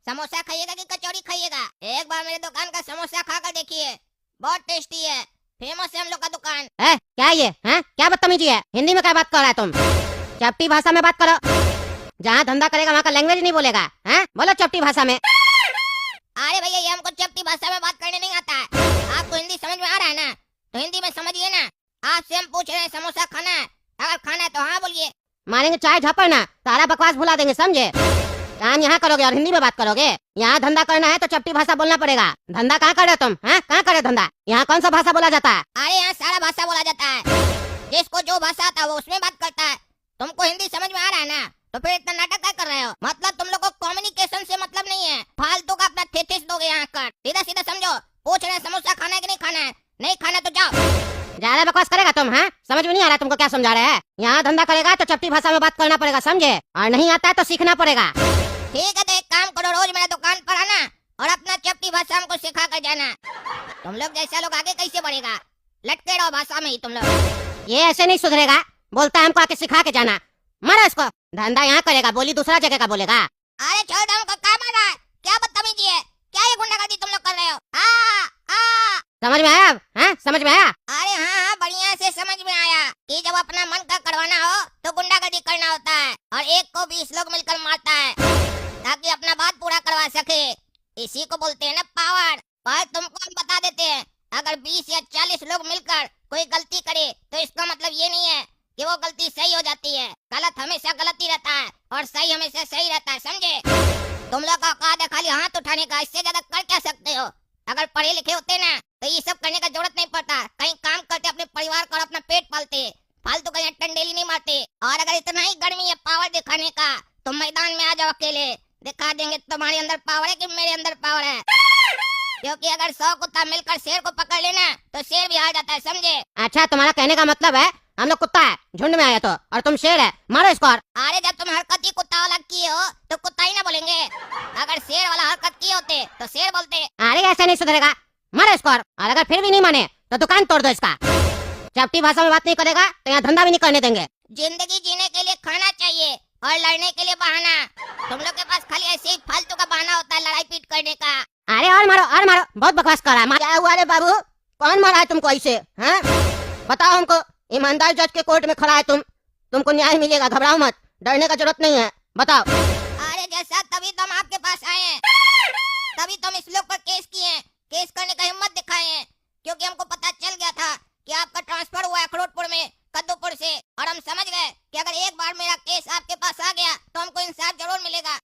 समोसा खाइएगा कि कचौड़ी खाइएगा? एक बार मेरे दुकान का समोसा खाकर देखिए, बहुत टेस्टी है। फेमस है हम लोग का दुकान। क्या ये है? क्या बदतमीजी है? हिंदी में क्या बात कर रहा है तुम? चपटी भाषा में बात करो। जहाँ धंधा करेगा वहाँ का लैंग्वेज नहीं बोलेगा हैं? बोलो चपटी भाषा में। अरे भैया ये हमको चपटी भाषा में बात करने नहीं आता है। आपको हिंदी समझ में आ रहा है ना, तो हिंदी में समझिए ना। आपसे हम पूछ रहे हैं समोसा खाना है, अगर खाना है तो हाँ बोलिए। मारेंगे चाय झापड़ ना, सारा बकवास भुला देंगे, समझे? काम यहाँ करोगे और हिंदी में बात करोगे? यहाँ धंधा करना है तो चपटी भाषा बोलना पड़ेगा। धंधा कहाँ करे तुम? हैं? कहाँ करे धंधा? यहाँ कौन सा भाषा बोला जाता है? अरे यहाँ सारा भाषा बोला जाता है, जिसको जो भाषा आता है वो उसमें बात करता है। तुमको हिंदी समझ में आ रहा है ना, तो फिर इतना नाटक क्या कर रहे हो? मतलब तुम लोग को कम्युनिकेशन से मतलब नहीं है, फालतू का अपना थेथिस दोगे यहाँ कर। सीधा सीधा समझो, पूछ रहे हैं समोसा खाना है कि नहीं खाना है? नहीं खाना तो जाओ। ज्यादा बकवास करेगा तुम? हैं? समझ में नहीं आ रहा तुमको क्या समझा रहे हैं? यहाँ धंधा करेगा तो चपटी भाषा में बात करना पड़ेगा, समझे? और नहीं आता है तो सीखना पड़ेगा। ठीक है तो एक काम करो, रोज मेरे दुकान पर आना और अपना चपटी भाषा हमको सिखा कर जाना। तुम लोग जैसा लोग आगे कैसे बढ़ेगा? लटके रहो भाषा में ही तुम लोग। ये ऐसे नहीं सुधरेगा, बोलता है हमको आके सिखा के जाना। मारो इसको। धंधा यहाँ करेगा, बोली दूसरा जगह का बोलेगा। अरे छोड़ दो, हमको क्या मार रहा है? क्या बदतमीजी है? क्या ये गुंडागर्दी तुम लोग कर रहे हो? समझ में आया? हैं? समझ में आया? अरे हाँ बढ़िया से समझ में आया कि जब अपना मन का करवाना हो तो गुंडागर्दी करना होता है और एक को 20 लोग मिलकर मारता है ताकि अपना बात पूरा करवा सके। इसी को बोलते हैं ना पावर। पर तुमको हम बता देते हैं, अगर 20 या 40 लोग मिलकर कोई गलती करे तो इसका मतलब ये नहीं है कि वो गलती सही हो जाती है। गलत हमेशा गलत ही रहता है और सही हमेशा सही रहता है, समझे? तुम लोग का औकात है खाली हाथ उठाने का, इससे ज्यादा कर क्या सकते हो? अगर पढ़े लिखे होते ना तो ये सब करने का जरूरत नहीं पड़ता। कहीं काम करते, अपने परिवार का और अपना पेट पालते, फालतू का टंडेली नहीं मारते। और अगर इतना ही गर्मी है पावर दिखाने का तो मैदान में आ जाओ, अकेले दिखा देंगे तुम्हारे अंदर पावर है कि मेरे अंदर पावर है। क्योंकि अगर 100 कुत्ता मिलकर शेर को पकड़ लेना तो शेर भी हार जाता है, समझे? अच्छा, तुम्हारा कहने का मतलब है हम लोग कुत्ता है, झुंड में आया तो, और तुम शेर है। मारो इसको। अरे जब तुम हरकत ही कुत्ता वाला किए हो तो कुत्ता ही ना बोलेंगे। अगर शेर वाला हरकत किए होते तो शेर बोलते। अरे ऐसे नहीं सुधरेगा, मारो इसको। और अगर फिर भी नहीं माने तो दुकान तोड़ दो इसका। चपटी भाषा में बात नहीं करेगा तो यहाँ धंधा भी नहीं करने देंगे। जिंदगी जीने के लिए खाना चाहिए और लड़ने के लिए बहाना। तुम लोग के पास खाली ऐसे ही फालतू का बहाना होता है लड़ाई पीट करने का। अरे और मारो और मारो, बहुत बकवास कर रहा है। क्या हुआ रे बाबू? कौन मारा है तुमको ऐसे? हैं? बताओ हमको। ईमानदार जज के कोर्ट में खड़ा है तुमको न्याय मिलेगा, घबराओ मत, डरने का जरूरत नहीं है। बताओ। अरे जैसा तभी तो हम आपके पास आए हैं, तभी तो हम इस लोग पर केस किए हैं, केस करने का हिम्मत दिखाए हैं। क्योंकि हमको पता चल गया था कि आपका ट्रांसफर हुआ है अखरोटपुर में कद्दूपुर से, और हम समझ गए कि अगर एक बार मेरा केस आपके पास आ गया तो हमको इंसाफ जरूर मिलेगा।